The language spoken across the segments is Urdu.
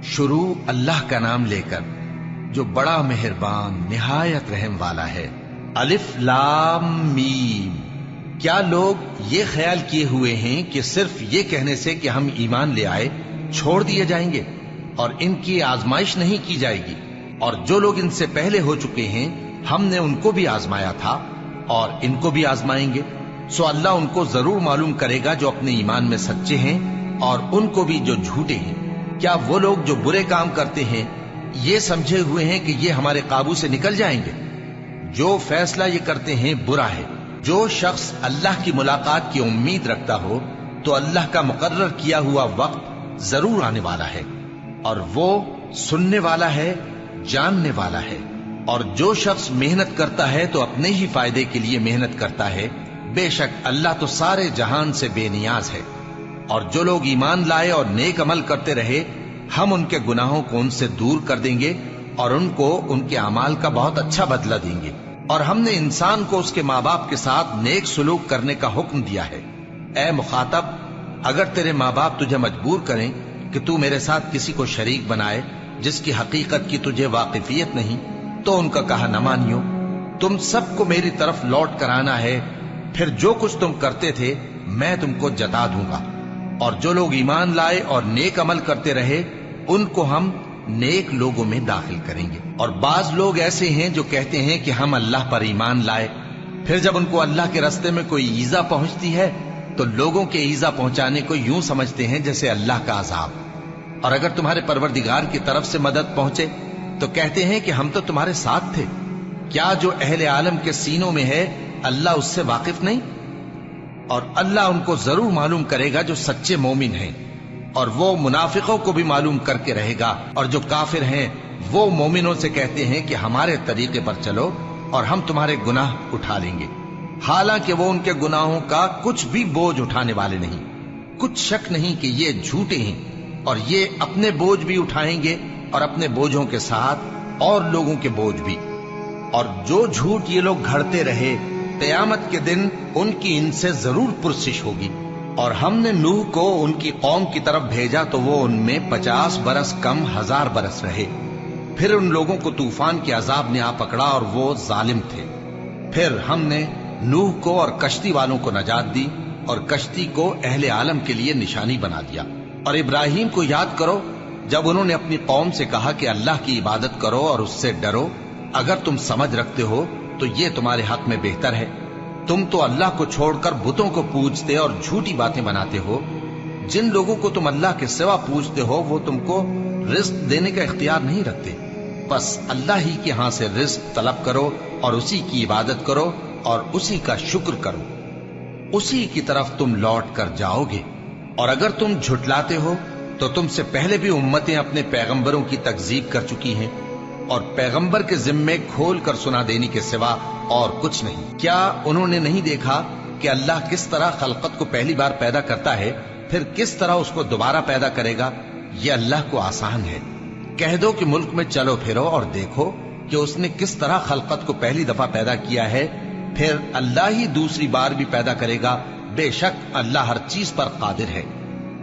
شروع اللہ کا نام لے کر جو بڑا مہربان نہایت رحم والا ہے۔ الف لام میم۔ کیا لوگ یہ خیال کیے ہوئے ہیں کہ صرف یہ کہنے سے کہ ہم ایمان لے آئے چھوڑ دیے جائیں گے اور ان کی آزمائش نہیں کی جائے گی؟ اور جو لوگ ان سے پہلے ہو چکے ہیں ہم نے ان کو بھی آزمایا تھا اور ان کو بھی آزمائیں گے، سو اللہ ان کو ضرور معلوم کرے گا جو اپنے ایمان میں سچے ہیں اور ان کو بھی جو جھوٹے ہیں۔ کیا وہ لوگ جو برے کام کرتے ہیں یہ سمجھے ہوئے ہیں کہ یہ ہمارے قابو سے نکل جائیں گے؟ جو فیصلہ یہ کرتے ہیں برا ہے۔ جو شخص اللہ کی ملاقات کی امید رکھتا ہو تو اللہ کا مقرر کیا ہوا وقت ضرور آنے والا ہے، اور وہ سننے والا ہے، جاننے والا ہے۔ اور جو شخص محنت کرتا ہے تو اپنے ہی فائدے کے لیے محنت کرتا ہے، بے شک اللہ تو سارے جہان سے بے نیاز ہے۔ اور جو لوگ ایمان لائے اور نیک عمل کرتے رہے ہم ان کے گناہوں کو ان سے دور کر دیں گے اور ان کو ان کے اعمال کا بہت اچھا بدلہ دیں گے۔ اور ہم نے انسان کو اس کے ماں باپ کے ساتھ نیک سلوک کرنے کا حکم دیا ہے۔ اے مخاطب، اگر تیرے ماں باپ تجھے مجبور کریں کہ تو میرے ساتھ کسی کو شریک بنائے جس کی حقیقت کی تجھے واقفیت نہیں تو ان کا کہا نہ مانیو۔ تم سب کو میری طرف لوٹ کر آنا ہے، پھر جو کچھ تم کرتے تھے میں تم کو جتا دوں گا۔ اور جو لوگ ایمان لائے اور نیک عمل کرتے رہے ان کو ہم نیک لوگوں میں داخل کریں گے۔ اور بعض لوگ ایسے ہیں جو کہتے ہیں کہ ہم اللہ پر ایمان لائے، پھر جب ان کو اللہ کے راستے میں کوئی ایذا پہنچتی ہے تو لوگوں کے ایذا پہنچانے کو یوں سمجھتے ہیں جیسے اللہ کا عذاب۔ اور اگر تمہارے پروردگار کی طرف سے مدد پہنچے تو کہتے ہیں کہ ہم تو تمہارے ساتھ تھے۔ کیا جو اہل عالم کے سینوں میں ہے اللہ اس سے واقف نہیں؟ اور اللہ ان کو ضرور معلوم کرے گا جو سچے مومن ہیں، اور وہ منافقوں کو بھی معلوم کر کے رہے گا۔ اور جو کافر ہیں وہ مومنوں سے کہتے ہیں کہ ہمارے طریقے پر چلو اور ہم تمہارے گناہ اٹھا لیں گے، حالانکہ وہ ان کے گناہوں کا کچھ بھی بوجھ اٹھانے والے نہیں۔ کچھ شک نہیں کہ یہ جھوٹے ہیں اور یہ اپنے بوجھ بھی اٹھائیں گے اور اپنے بوجھوں کے ساتھ اور لوگوں کے بوجھ بھی۔ اور جو جھوٹ یہ لوگ گھڑتے رہے قیامت کے دن ان کی ان سے ضرور پرسش ہوگی۔ اور ہم نے نوح کو ان کی قوم کی طرف بھیجا تو وہ ان میں 50 برس کم 1000 برس رہے۔ پھر ان لوگوں کو طوفان کے عذاب نے آ پکڑا اور وہ ظالم تھے۔ پھر ہم نے نوح کو اور کشتی والوں کو نجات دی اور کشتی کو اہل عالم کے لیے نشانی بنا دیا۔ اور ابراہیم کو یاد کرو جب انہوں نے اپنی قوم سے کہا کہ اللہ کی عبادت کرو اور اس سے ڈرو، اگر تم سمجھ رکھتے ہو تو یہ تمہارے حق میں بہتر ہے۔ تم تو اللہ کو چھوڑ کر بتوں کو پوجتے اور جھوٹی باتیں بناتے ہو۔ جن لوگوں کو تم اللہ کے سوا پوجتے ہو وہ تم کو رزق دینے کا اختیار نہیں رکھتے، بس اللہ ہی کے ہاں سے رزق طلب کرو اور اسی کی عبادت کرو اور اسی کا شکر کرو، اسی کی طرف تم لوٹ کر جاؤ گے۔ اور اگر تم جھٹلاتے ہو تو تم سے پہلے بھی امتیں اپنے پیغمبروں کی تکذیب کر چکی ہیں، اور پیغمبر کے ذمے کھول کر سنا دینے کے سوا اور کچھ نہیں۔ کیا انہوں نے نہیں دیکھا کہ اللہ کس طرح خلقت کو پہلی بار پیدا کرتا ہے پھر کس طرح اس کو دوبارہ پیدا کرے گا؟ یہ اللہ کو آسان ہے۔ کہہ دو کہ ملک میں چلو پھرو اور دیکھو کہ اس نے کس طرح خلقت کو پہلی دفعہ پیدا کیا ہے، پھر اللہ ہی دوسری بار بھی پیدا کرے گا۔ بے شک اللہ ہر چیز پر قادر ہے۔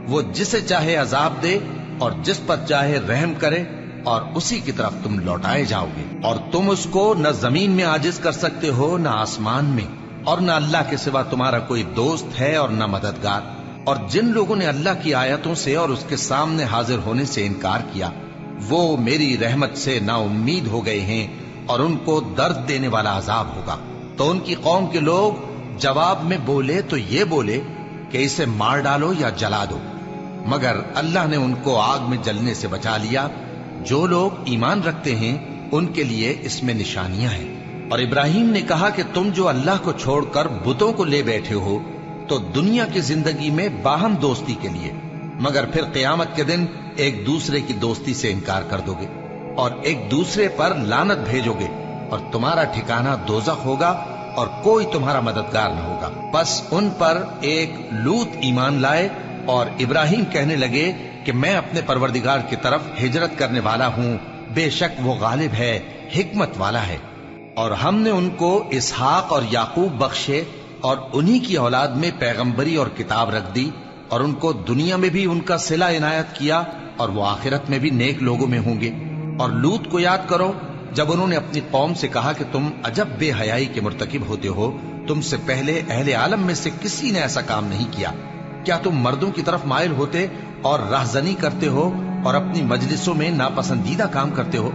وہ جسے چاہے عذاب دے اور جس پر چاہے رحم کرے، اور اسی کی طرف تم لوٹائے جاؤ گے۔ اور تم اس کو نہ زمین میں عاجز کر سکتے ہو نہ آسمان میں، اور نہ اللہ کے سوا تمہارا کوئی دوست ہے اور نہ مددگار۔ اور جن لوگوں نے اللہ کی آیتوں سے اور اس کے سامنے حاضر ہونے سے انکار کیا وہ میری رحمت سے نا امید ہو گئے ہیں اور ان کو درد دینے والا عذاب ہوگا۔ تو ان کی قوم کے لوگ جواب میں بولے تو یہ بولے کہ اسے مار ڈالو یا جلا دو، مگر اللہ نے ان کو آگ میں جلنے سے بچا لیا۔ جو لوگ ایمان رکھتے ہیں ان کے لیے اس میں نشانیاں ہیں۔ اور ابراہیم نے کہا کہ تم جو اللہ کو چھوڑ کر بتوں کو لے بیٹھے ہو تو دنیا کی زندگی میں باہم دوستی کے لیے، مگر پھر قیامت کے دن ایک دوسرے کی دوستی سے انکار کر دو گے اور ایک دوسرے پر لعنت بھیجو گے، اور تمہارا ٹھکانہ دوزخ ہوگا اور کوئی تمہارا مددگار نہ ہوگا۔ بس ان پر ایک لوط ایمان لائے اور ابراہیم کہنے لگے کہ میں اپنے پروردگار کی طرف ہجرت کرنے والا ہوں، بے شک وہ غالب ہے، حکمت والا ہے۔ اور ہم نے ان کو اسحاق اور یعقوب بخشے اور انہی کی اولاد میں پیغمبری اور کتاب رکھ دی، اور ان کو دنیا میں بھی ان کا صلہ عنایت کیا اور وہ آخرت میں بھی نیک لوگوں میں ہوں گے۔ اور لوط کو یاد کرو جب انہوں نے اپنی قوم سے کہا کہ تم عجب بے حیائی کے مرتکب ہوتے ہو، تم سے پہلے اہل عالم میں سے کسی نے ایسا کام نہیں کیا۔ کیا تم مردوں کی طرف مائل ہوتے اور راہزنی کرتے ہو اور اپنی مجلسوں میں ناپسندیدہ کام کرتے ہو؟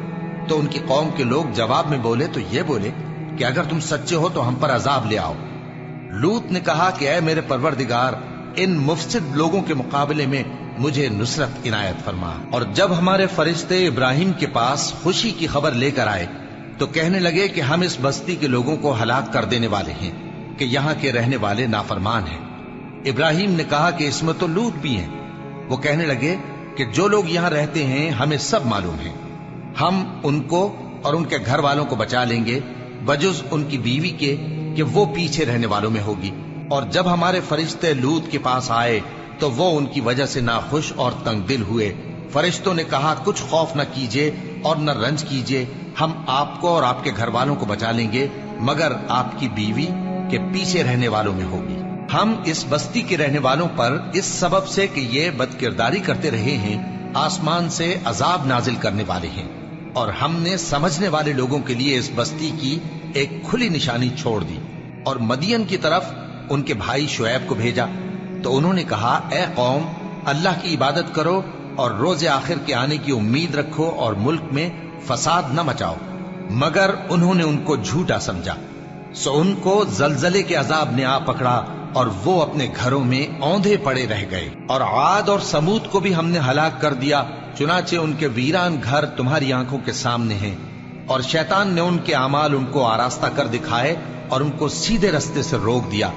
تو ان کی قوم کے لوگ جواب میں بولے تو یہ بولے کہ اگر تم سچے ہو تو ہم پر عذاب لے آؤ۔ لوط نے کہا کہ اے میرے پروردگار، ان مفسد لوگوں کے مقابلے میں مجھے نصرت عنایت فرما۔ اور جب ہمارے فرشتے ابراہیم کے پاس خوشی کی خبر لے کر آئے تو کہنے لگے کہ ہم اس بستی کے لوگوں کو ہلاک کر دینے والے ہیں کہ یہاں کے رہنے والے نافرمان ہیں۔ ابراہیم نے کہا کہ اس میں تو لوط بھی ہیں۔ وہ کہنے لگے کہ جو لوگ یہاں رہتے ہیں ہمیں سب معلوم ہیں، ہم ان کو اور ان کے گھر والوں کو بچا لیں گے بجز ان کی بیوی کے کہ وہ پیچھے رہنے والوں میں ہوگی۔ اور جب ہمارے فرشتے لوط کے پاس آئے تو وہ ان کی وجہ سے ناخوش اور تنگ دل ہوئے۔ فرشتوں نے کہا کچھ خوف نہ کیجیے اور نہ رنج کیجیے، ہم آپ کو اور آپ کے گھر والوں کو بچا لیں گے مگر آپ کی بیوی کے پیچھے رہنے والوں میں ہوگی۔ ہم اس بستی کے رہنے والوں پر اس سبب سے کہ یہ بد کرداری کرتے رہے ہیں آسمان سے عذاب نازل کرنے والے ہیں، اور ہم نے سمجھنے والے لوگوں کے لیے اس بستی کی ایک کھلی نشانی چھوڑ دی۔ اور مدین کی طرف ان کے بھائی شعیب کو بھیجا تو انہوں نے کہا اے قوم، اللہ کی عبادت کرو اور روز آخر کے آنے کی امید رکھو اور ملک میں فساد نہ مچاؤ، مگر انہوں نے ان کو جھوٹا سمجھا، سو ان کو زلزلے کے عذاب نے آ پکڑا اور وہ اپنے گھروں میں اوندھے پڑے رہ گئے۔ اور عاد اور سمود کو بھی ہم نے ہلاک کر دیا، چنانچہ ان کے ویران گھر تمہاری آنکھوں کے سامنے ہیں۔ اور شیطان نے ان کے اعمال ان کو آراستہ کر دکھائے اور ان کو سیدھے رستے سے روک دیا،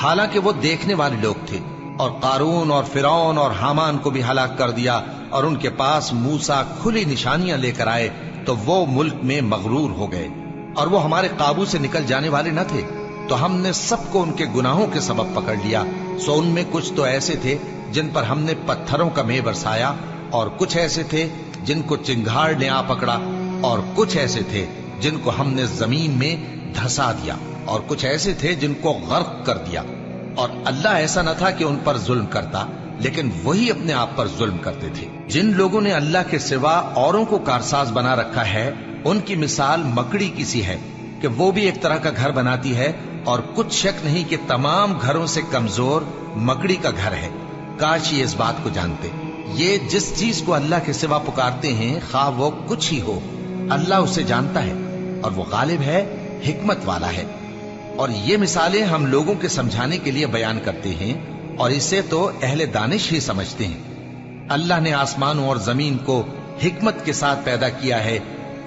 حالانکہ وہ دیکھنے والے لوگ تھے۔ اور قارون اور فرعون اور حامان کو بھی ہلاک کر دیا، اور ان کے پاس موسیٰ کھلی نشانیاں لے کر آئے تو وہ ملک میں مغرور ہو گئے، اور وہ ہمارے قابو سے نکل جانے والے نہ تھے، تو ہم نے سب کو ان کے گناہوں کے سبب پکڑ لیا۔ سو ان میں کچھ تو ایسے تھے جن پر ہم نے پتھروں کا مے برسایا، اور کچھ ایسے تھے جن کو چنگھاڑ نے آ پکڑا، اور کچھ ایسے تھے جن کو ہم نے زمین میں دھسا دیا، اور کچھ ایسے تھے جن کو غرق کر دیا۔ اور اللہ ایسا نہ تھا کہ ان پر ظلم کرتا، لیکن وہی اپنے آپ پر ظلم کرتے تھے۔ جن لوگوں نے اللہ کے سوا اوروں کو کارساز بنا رکھا ہے، ان کی مثال مکڑی کی سی ہے کہ وہ بھی ایک طرح کا گھر بناتی ہے، اور کچھ شک نہیں کہ تمام گھروں سے کمزور مکڑی کا گھر ہے۔ کاش یہ اس بات کو جانتے، یہ جس چیز کو اللہ کے سوا پکارتے ہیں خواہ وہ کچھ ہی ہو، اللہ اسے جانتا ہے اور وہ غالب ہے، حکمت والا ہے۔ اور یہ مثالیں ہم لوگوں کے سمجھانے کے لیے بیان کرتے ہیں، اور اسے تو اہل دانش ہی سمجھتے ہیں۔ اللہ نے آسمانوں اور زمین کو حکمت کے ساتھ پیدا کیا ہے،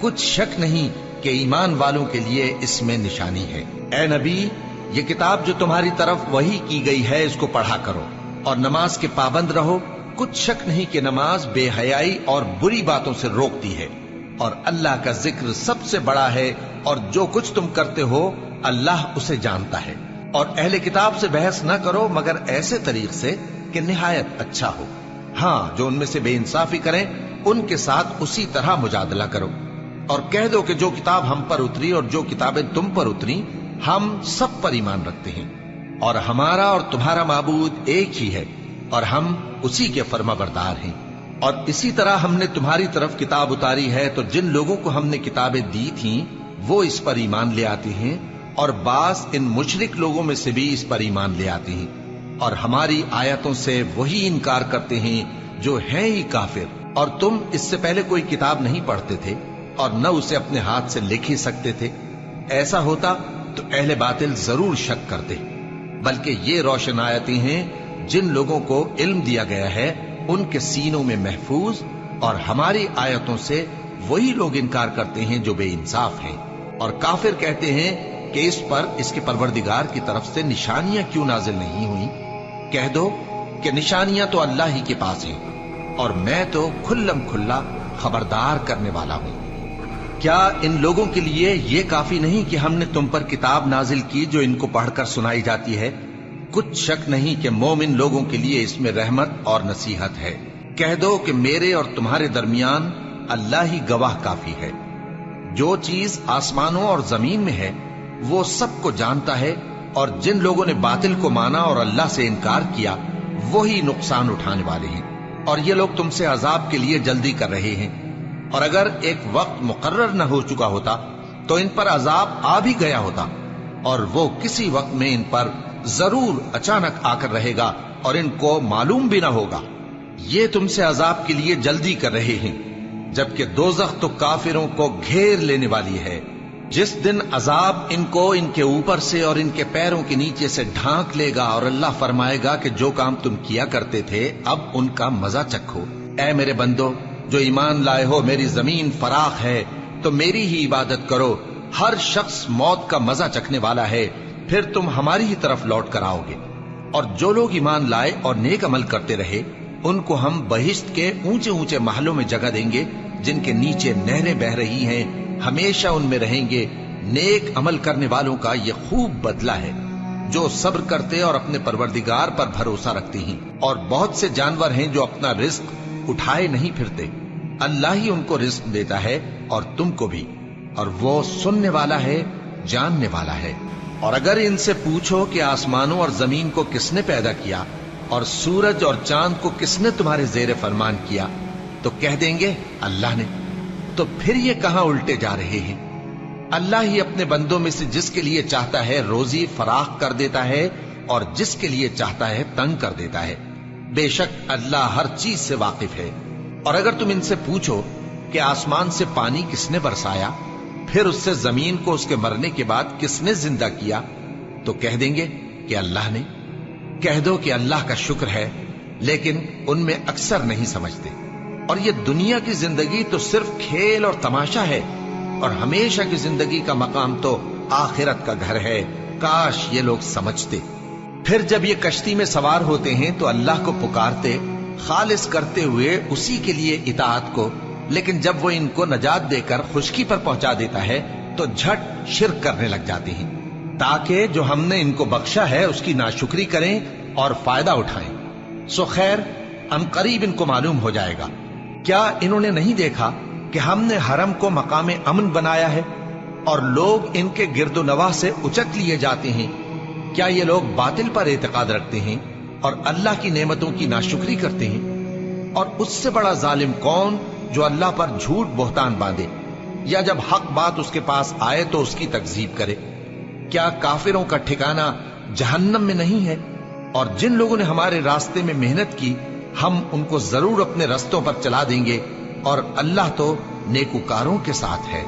کچھ شک نہیں کہ ایمان والوں کے لیے اس میں نشانی ہے۔ اے نبی، یہ کتاب جو تمہاری طرف وحی کی گئی ہے اس کو پڑھا کرو، اور نماز کے پابند رہو، کچھ شک نہیں کہ نماز بے حیائی اور بری باتوں سے روکتی ہے، اور اللہ کا ذکر سب سے بڑا ہے، اور جو کچھ تم کرتے ہو اللہ اسے جانتا ہے۔ اور اہل کتاب سے بحث نہ کرو مگر ایسے طریق سے کہ نہایت اچھا ہو۔ ہاں، جو ان میں سے بے انصافی کریں ان کے ساتھ اسی طرح مجادلہ کرو، اور کہہ دو کہ جو کتاب ہم پر اتری اور جو کتابیں تم پر اتری ہم سب پر ایمان رکھتے ہیں، اور ہمارا اور تمہارا معبود ایک ہی ہے، اور ہم اسی کے فرما بردار ہیں۔ اور اسی طرح ہم نے تمہاری طرف کتاب اتاری ہے تو جن لوگوں کو ہم نے کتابیں دی تھیں وہ اس پر ایمان لے آتے ہیں، اور بعض ان مشرک لوگوں میں سے بھی اس پر ایمان لے آتے ہیں، اور ہماری آیتوں سے وہی انکار کرتے ہیں جو ہیں ہی کافر۔ اور تم اس سے پہلے کوئی کتاب نہیں پڑھتے تھے اور نہ اسے اپنے ہاتھ سے لکھ ہی سکتے تھے، ایسا ہوتا تو اہل باطل ضرور شک کرتے، بلکہ یہ روشن آیتیں ہیں جن لوگوں کو علم دیا گیا ہے ان کے سینوں میں محفوظ، اور ہماری آیتوں سے وہی لوگ انکار کرتے ہیں جو بے انصاف ہیں۔ اور کافر کہتے ہیں کہ اس پر اس کے پروردگار کی طرف سے نشانیاں کیوں نازل نہیں ہوئیں؟ کہہ دو کہ نشانیاں تو اللہ ہی کے پاس ہیں، اور میں تو کھلم کھلا خبردار کرنے والا ہوں۔ کیا ان لوگوں کے لیے یہ کافی نہیں کہ ہم نے تم پر کتاب نازل کی جو ان کو پڑھ کر سنائی جاتی ہے؟ کچھ شک نہیں کہ مومن لوگوں کے لیے اس میں رحمت اور نصیحت ہے۔ کہہ دو کہ میرے اور تمہارے درمیان اللہ ہی گواہ کافی ہے۔ جو چیز آسمانوں اور زمین میں ہے وہ سب کو جانتا ہے، اور جن لوگوں نے باطل کو مانا اور اللہ سے انکار کیا وہی نقصان اٹھانے والے ہیں۔ اور یہ لوگ تم سے عذاب کے لیے جلدی کر رہے ہیں، اور اگر ایک وقت مقرر نہ ہو چکا ہوتا تو ان پر عذاب آ بھی گیا ہوتا، اور وہ کسی وقت میں ان پر ضرور اچانک آ کر رہے گا اور ان کو معلوم بھی نہ ہوگا۔ یہ تم سے عذاب کے لیے جلدی کر رہے ہیں، جبکہ دوزخ تو کافروں کو گھیر لینے والی ہے۔ جس دن عذاب ان کو ان کے اوپر سے اور ان کے پیروں کے نیچے سے ڈھانک لے گا، اور اللہ فرمائے گا کہ جو کام تم کیا کرتے تھے اب ان کا مزہ چکھو۔ اے میرے بندو جو ایمان لائے ہو، میری زمین فراخ ہے تو میری ہی عبادت کرو۔ ہر شخص موت کا مزہ چکھنے والا ہے، پھر تم ہماری ہی طرف لوٹ کر آؤ گے۔ اور جو لوگ ایمان لائے اور نیک عمل کرتے رہے، ان کو ہم بہشت کے اونچے اونچے محلوں میں جگہ دیں گے، جن کے نیچے نہریں بہ رہی ہیں، ہمیشہ ان میں رہیں گے۔ نیک عمل کرنے والوں کا یہ خوب بدلہ ہے، جو صبر کرتے اور اپنے پروردگار پر بھروسہ رکھتے ہیں۔ اور بہت سے جانور ہیں جو اپنا رزق اٹھائے نہیں پھرتے، اللہ ہی ان کو رزق دیتا ہے اور تم کو بھی، اور وہ سننے والا ہے، جاننے والا ہے۔ اور اگر ان سے پوچھو کہ آسمانوں اور زمین کو کس نے پیدا کیا اور سورج اور چاند کو کس نے تمہارے زیر فرمان کیا، تو کہہ دیں گے اللہ نے۔ تو پھر یہ کہاں الٹے جا رہے ہیں؟ اللہ ہی اپنے بندوں میں سے جس کے لیے چاہتا ہے روزی فراخ کر دیتا ہے، اور جس کے لیے چاہتا ہے تنگ کر دیتا ہے۔ بے شک اللہ ہر چیز سے واقف ہے۔ اور اگر تم ان سے پوچھو کہ آسمان سے پانی کس نے برسایا، پھر اس سے زمین کو اس کے مرنے کے بعد کس نے زندہ کیا، تو کہہ دیں گے کہ اللہ نے۔ کہہ دو کہ اللہ کا شکر ہے، لیکن ان میں اکثر نہیں سمجھتے۔ اور یہ دنیا کی زندگی تو صرف کھیل اور تماشا ہے، اور ہمیشہ کی زندگی کا مقام تو آخرت کا گھر ہے۔ کاش یہ لوگ سمجھتے۔ پھر جب یہ کشتی میں سوار ہوتے ہیں تو اللہ کو پکارتے، خالص کرتے ہوئے اسی کے لیے اطاعت کو، لیکن جب وہ ان کو نجات دے کر خشکی پر پہنچا دیتا ہے تو جھٹ شرک کرنے لگ جاتے ہیں، تاکہ جو ہم نے ان کو بخشا ہے اس کی ناشکری کریں اور فائدہ اٹھائیں۔ سو خیر ان قریب ان کو معلوم ہو جائے گا۔ کیا انہوں نے نہیں دیکھا کہ ہم نے حرم کو مقام امن بنایا ہے، اور لوگ ان کے گرد و نواح سے اچک لیے جاتے ہیں؟ کیا یہ لوگ باطل پر اعتقاد رکھتے ہیں اور اللہ کی نعمتوں کی ناشکری کرتے ہیں؟ اور اس سے بڑا ظالم کون جو اللہ پر جھوٹ بہتان باندھے، یا جب حق بات اس کے پاس آئے تو اس کی تکذیب کرے؟ کیا کافروں کا ٹھکانہ جہنم میں نہیں ہے؟ اور جن لوگوں نے ہمارے راستے میں محنت کی، ہم ان کو ضرور اپنے رستوں پر چلا دیں گے، اور اللہ تو نیکوکاروں کے ساتھ ہے۔